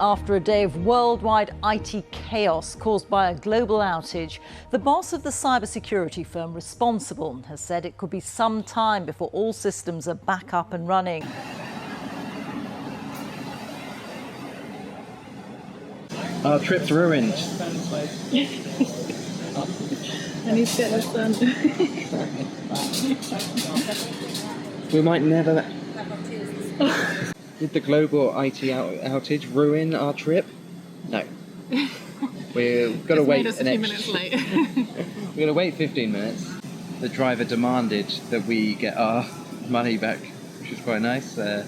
After a day of worldwide IT chaos caused by a global outage, the boss of the cybersecurity firm responsible has said it could be some time before all systems are back up and running. Our trip's ruined. I need to get this done. We might never... Did the global IT outage ruin our trip? No. We've got to wait a few minutes late. We're going to wait 15 minutes. The driver demanded that we get our money back, which was quite nice. I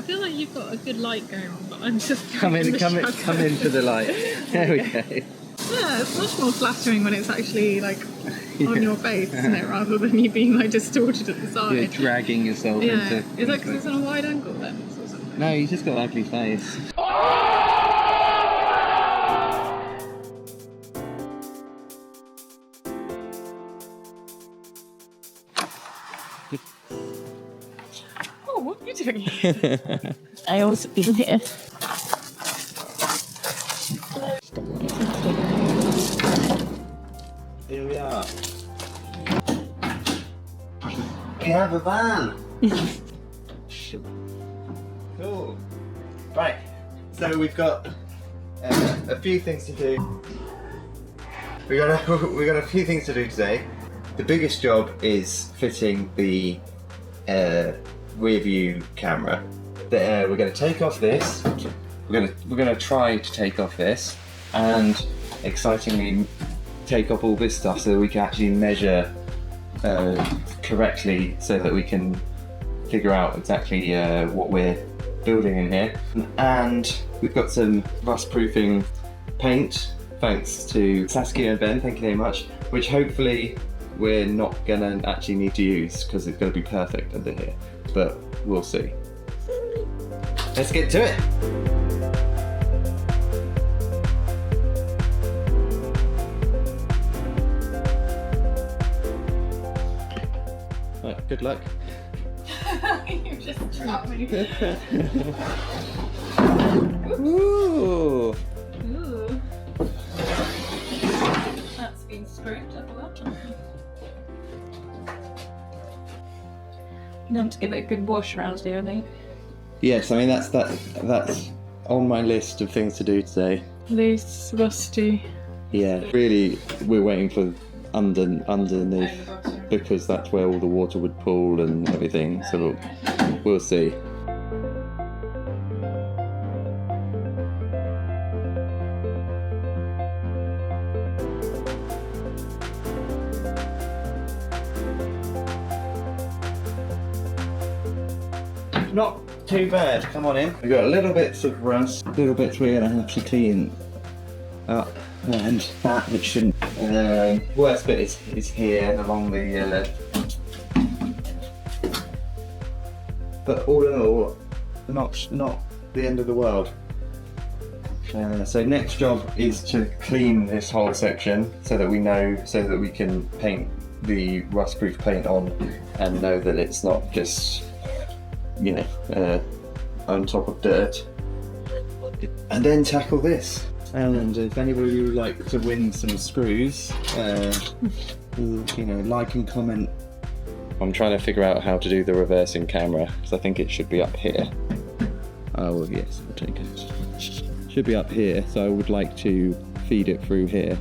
feel like you've got a good light going on, but I'm just come into the light. There we go. Yeah, it's much more flattering when it's actually like on your face, isn't it? Rather than you being like distorted at the side. You're dragging yourself into... Is that because it's on a wide angle then? Or something? No, you just got an ugly face. Oh, what are you doing here? I also been here. Here we are. We have a van. Cool. Right. So we've got a few things to do. We got a few things to do today. The biggest job is fitting the rear view camera. We're going to take off this. We're going to try to take off this, and excitingly take off all this stuff so that we can actually measure correctly, so that we can figure out exactly what we're building in here. And we've got some rust proofing paint, thanks to Saskia and Ben, thank you very much, which hopefully we're not gonna actually need to use because it's gonna be perfect under here, but we'll see. Let's get to it. Right, good luck. You just dropped me. Ooh. Ooh. That's been screwed up a lot. You have to give it a good wash around here, I think. Yes, I mean that's on my list of things to do today. Loose, rusty. Yeah, really, we're waiting for underneath, because that's where all the water would pool and everything. So we'll see. Not too bad. Come on in. We've got little bits of rust, little bits we're gonna have to clean up, and that which shouldn't. Worst bit is here along the. But all in all, not the end of the world. So next job is to clean this whole section so that we can paint the rust-proof paint on and know that it's not just, you know, on top of dirt. And then tackle this. And if anybody would like to win some screws, you know, like and comment. I'm trying to figure out how to do the reversing camera, because I think it should be up here. Oh, well, yes, I'll take it. Should be up here, so I would like to feed it through here.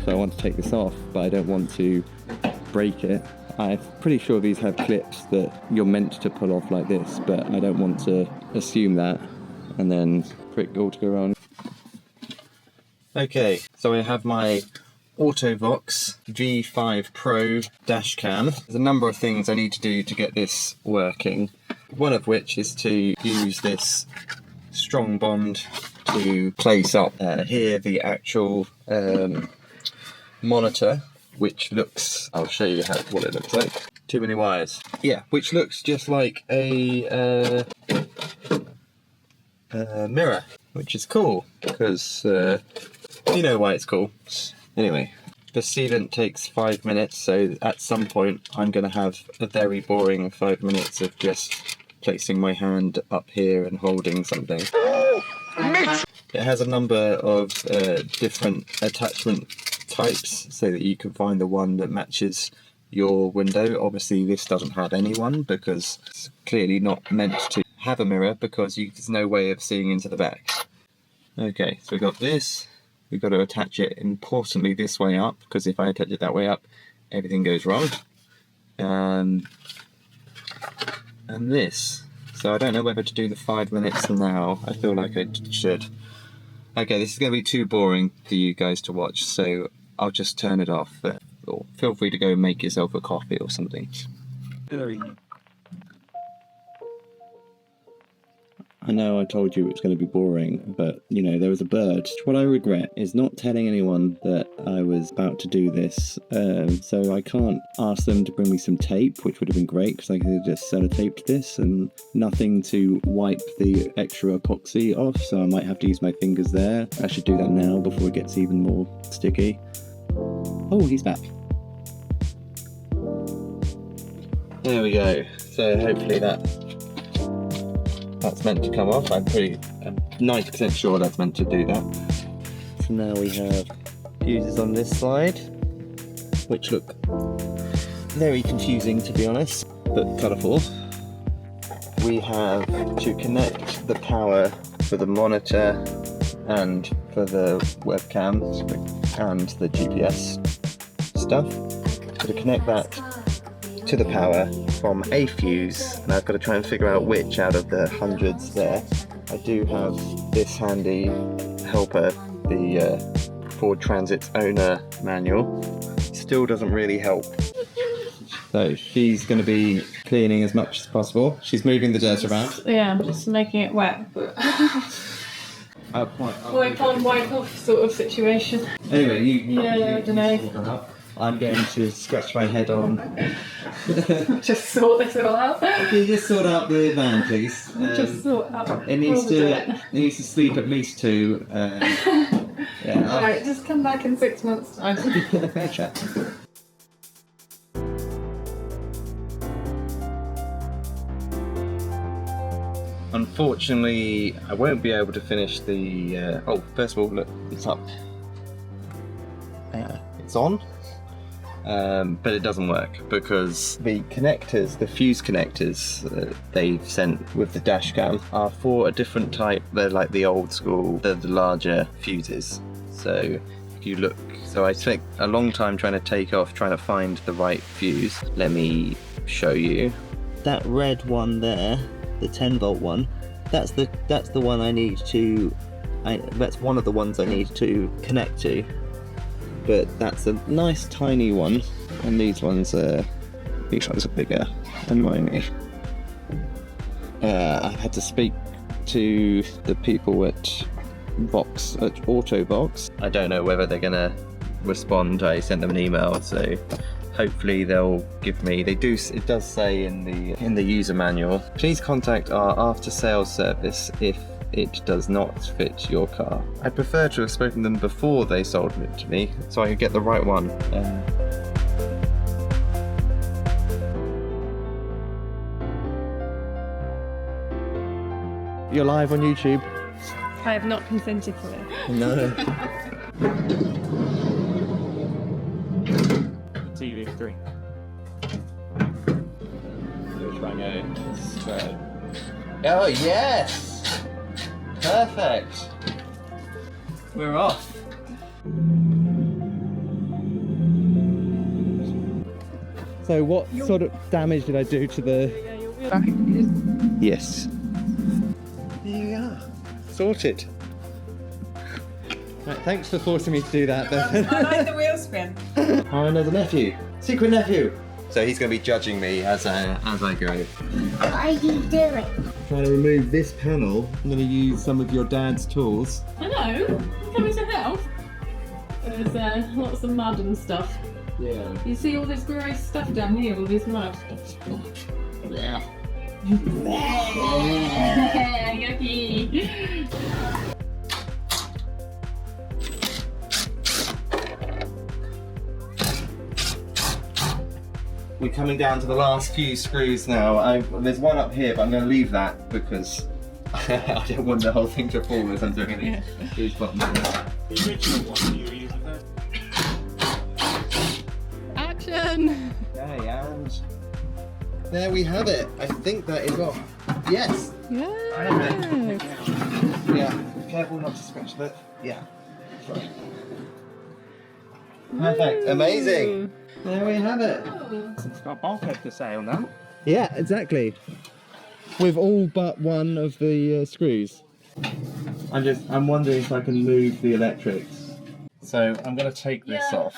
So I want to take this off, but I don't want to break it. I'm pretty sure these have clips that you're meant to pull off like this, but I don't want to assume that and then for it all to go wrong. Okay, so I have my Autovox V5 Pro dash cam. There's a number of things I need to do to get this working. One of which is to use this strong bond to place up here the actual monitor, which looks, I'll show you what it looks like. Too many wires. Yeah, which looks just like a mirror, which is cool, because you know why it's cool. Anyway, the sealant takes 5 minutes, so at some point I'm going to have a very boring 5 minutes of just placing my hand up here and holding something. It has a number of different attachment types so that you can find the one that matches your window. Obviously this doesn't have any one because it's clearly not meant to have a mirror because there's no way of seeing into the back. Okay, so we've got this. We've got to attach it importantly this way up because if I attach it that way up, everything goes wrong. And this. So I don't know whether to do the 5 minutes now. I feel like I should. Okay, this is going to be too boring for you guys to watch, so I'll just turn it off. Or feel free to go and make yourself a coffee or something. I know I told you it was going to be boring, but you know, there was a bird. What I regret is not telling anyone that I was about to do this. So I can't ask them to bring me some tape, which would have been great because I could have just sellotaped this, and nothing to wipe the extra epoxy off. So I might have to use my fingers there. I should do that now before it gets even more sticky. Oh, he's back. There we go. So hopefully that's meant to come off. I'm 90% sure that's meant to do that. So now we have fuses on this side, which look very confusing to be honest, but colourful. We have to connect the power for the monitor and for the webcam and the GPS stuff. So to connect that to the power from a fuse, and I've got to try and figure out which out of the hundreds there. I do have this handy helper, the Ford Transit's owner manual. Still doesn't really help. So she's going to be cleaning as much as possible. She's moving the dirt around. Yeah, I'm just making it wet. But wipe on, wipe off sort of situation. Anyway, I don't know. I'm going to scratch my head on. Just sort this all out. Can you just sort out the van, please? Just sort out. It needs to sleep at least 2. Yeah. Alright, just come back in 6 months' time. Unfortunately, I won't be able to finish the. First of all, look, it's up. It's on. But it doesn't work because the connectors, the fuse connectors they've sent with the dash cam are for a different type. They're like the old school, they're the larger fuses. So if you look, so I spent a long time trying to find the right fuse. Let me show you. That red one there, the 10 volt one, that's the one I need to. That's one of the ones I need to connect to. But that's a nice tiny one, and these ones are bigger and whiny. I've had to speak to the people at Autobox. I don't know whether they're gonna respond. I sent them an email, so hopefully they'll give me. It does say in the user manual, please contact our after sales service if it does not fit your car. I'd prefer to have spoken to them before they sold it to me, so I could get the right one. You're live on YouTube. I have not consented for it. No. TV3. Oh yes! Perfect. We're off. So what sort of damage did I do to the... Yes. Here we are. Sorted. Right, thanks for forcing me to do that. I like the wheel spin. Oh, another nephew. Secret nephew. So he's going to be judging me as I go. What are you doing? Trying to remove this panel. I'm going to use some of your dad's tools. Hello, coming to help. There's lots of mud and stuff. Yeah. You see all this gross stuff down here, all this mud. Yeah. Yucky. We're coming down to the last few screws now. There's one up here, but I'm going to leave that because I don't want the whole thing to fall as I'm doing these buttons. The original one you were using first. Action! Okay, and there we have it. I think that is off. Yes. Yeah. Yeah. Be careful not to scratch that. Yeah. Sorry. Perfect. Amazing. There we have it. It's got a bulkhead to say on that. Yeah, exactly. With all but one of the screws. I'm wondering if I can move the electrics. So I'm going to take this off.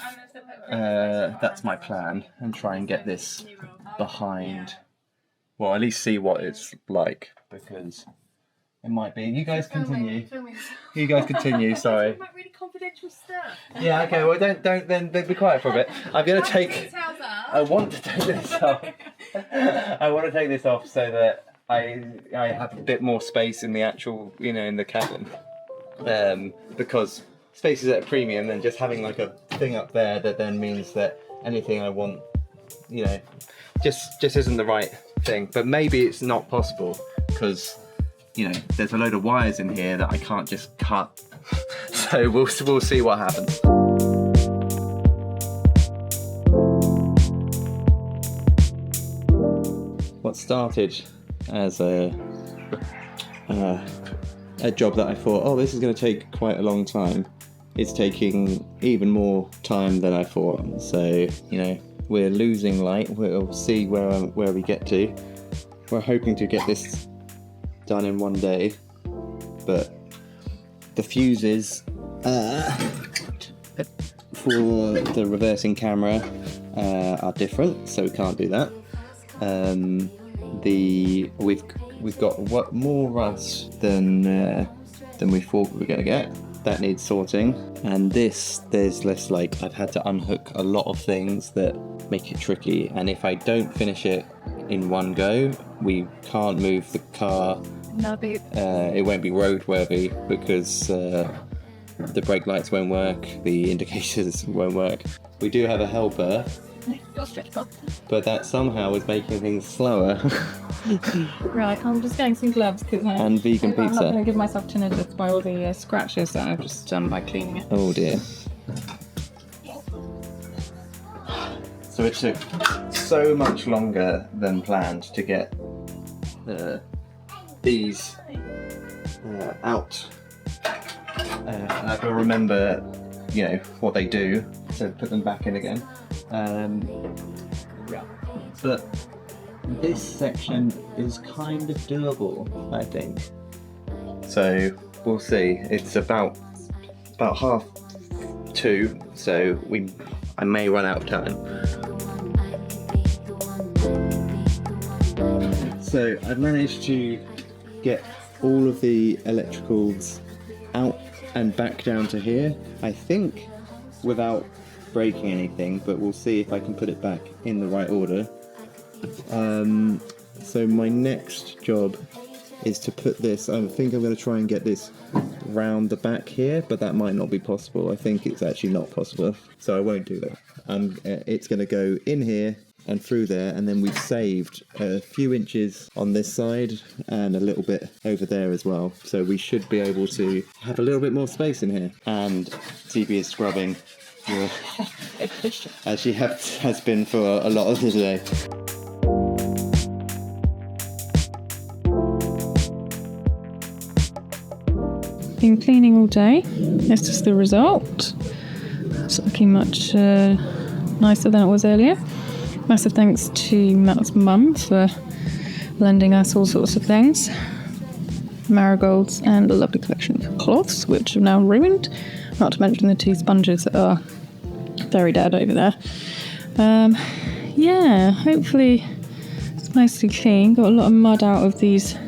That's my plan, and try and get this behind. Well, at least see what it's like, because it might be. You guys continue. You guys continue. Sorry. About really confidential stuff. Yeah. Okay. Well, don't then be quiet for a bit. I'm going to take. I want to take this off. I want to take this off so that I have a bit more space in the actual, in the cabin. Because space is at a premium, and just having like a thing up there that then means that anything I want, just isn't the right thing. But maybe it's not possible because, there's a load of wires in here that I can't just cut. So we'll see what happens. What started as a job that I thought, oh, this is going to take quite a long time, it's taking even more time than I thought. So, we're losing light. We'll see where we get to. We're hoping to get this done in one day, but the fuses for the reversing camera are different, so we can't do that. We've got more rust than we thought we were going to get. That needs sorting, and there's less, I've had to unhook a lot of things that make it tricky, and if I don't finish it in one go, we can't move the car. It won't be roadworthy because the brake lights won't work, the indicators won't work. We do have a helper, but that somehow is making things slower. Right, I'm just getting some gloves because And vegan I'm not pizza. going to give myself tinnitus by all the scratches that I've just done by cleaning it. Oh dear. So it took so much longer than planned to get these out. I can remember, what they do, so put them back in again. But this section is kind of doable, I think. So we'll see. It's about 2:30, so I may run out of time. So I've managed to get all of the electricals out and back down to here, I think, without breaking anything, but we'll see if I can put it back in the right order. So my next job is to put this, I think I'm going to try and get this round the back here, but that might not be possible. I think it's actually not possible, so I won't do that. It's going to go in here and through there, and then we've saved a few inches on this side and a little bit over there as well, so we should be able to have a little bit more space in here. And TB is scrubbing as she has been for a lot of the day. Been cleaning all day. This is the result. It's looking much nicer than it was earlier. Massive thanks to Matt's mum for lending us all sorts of things. Marigolds and a lovely collection of cloths, which have now ruined. Not to mention the 2 sponges that are very dead over there. Hopefully it's mostly clean. Got a lot of mud out of these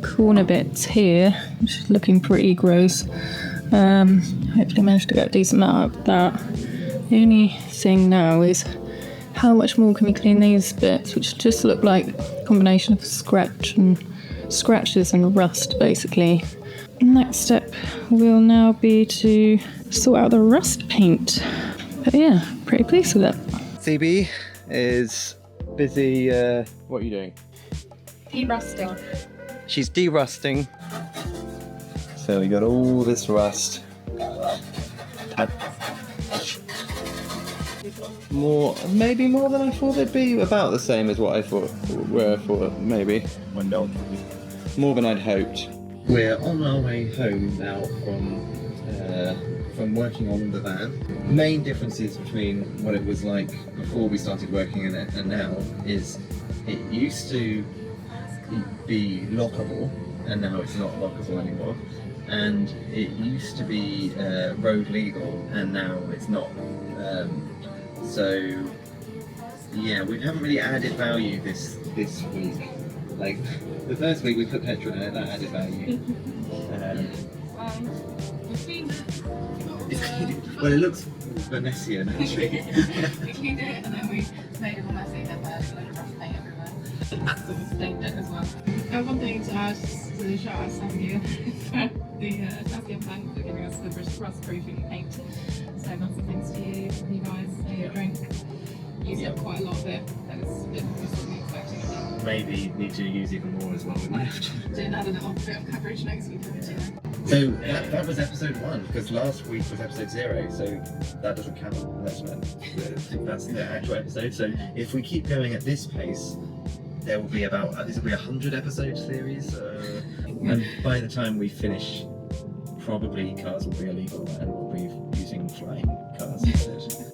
corner bits here, which is looking pretty gross. Hopefully managed to get a decent amount out of that. The only thing now is how much more can we clean these bits, which just look like a combination of scratches and rust, basically. Next step will now be to sort out the rust paint. But yeah, pretty pleased with it. CB is busy, what are you doing? De-rusting. She's de-rusting So we got all this rust. Maybe more than I thought they'd be. About the same as what I thought maybe. More than I'd hoped. We're on our way home now from working on the van. Main differences between what it was like before we started working in it and now is it used to be lockable and now it's not lockable anymore. And it used to be road legal and now it's not. So yeah, we haven't really added value this week. Like the first week we put petrol in it, that added value. Well, it looks Venetian actually. We cleaned it and then we made it all messy and there's a load of rough paint everywhere. So we stained it as well. One thing to add to the shout out thank you the Tassie Bank for giving us the rust proofing paint. So massive thanks to you guys, for your drink. Used up quite a lot of it. That was a bit more than we expecting. Maybe need to use even more as well. We might have to. Didn't add a little bit of coverage next week. So that was episode 1 because last week was episode 0, so that doesn't count. That's the actual episode. So if we keep going at this pace, there will be about this will be 100 episode series, and by the time we finish, probably cars will be illegal and we'll be using flying cars instead.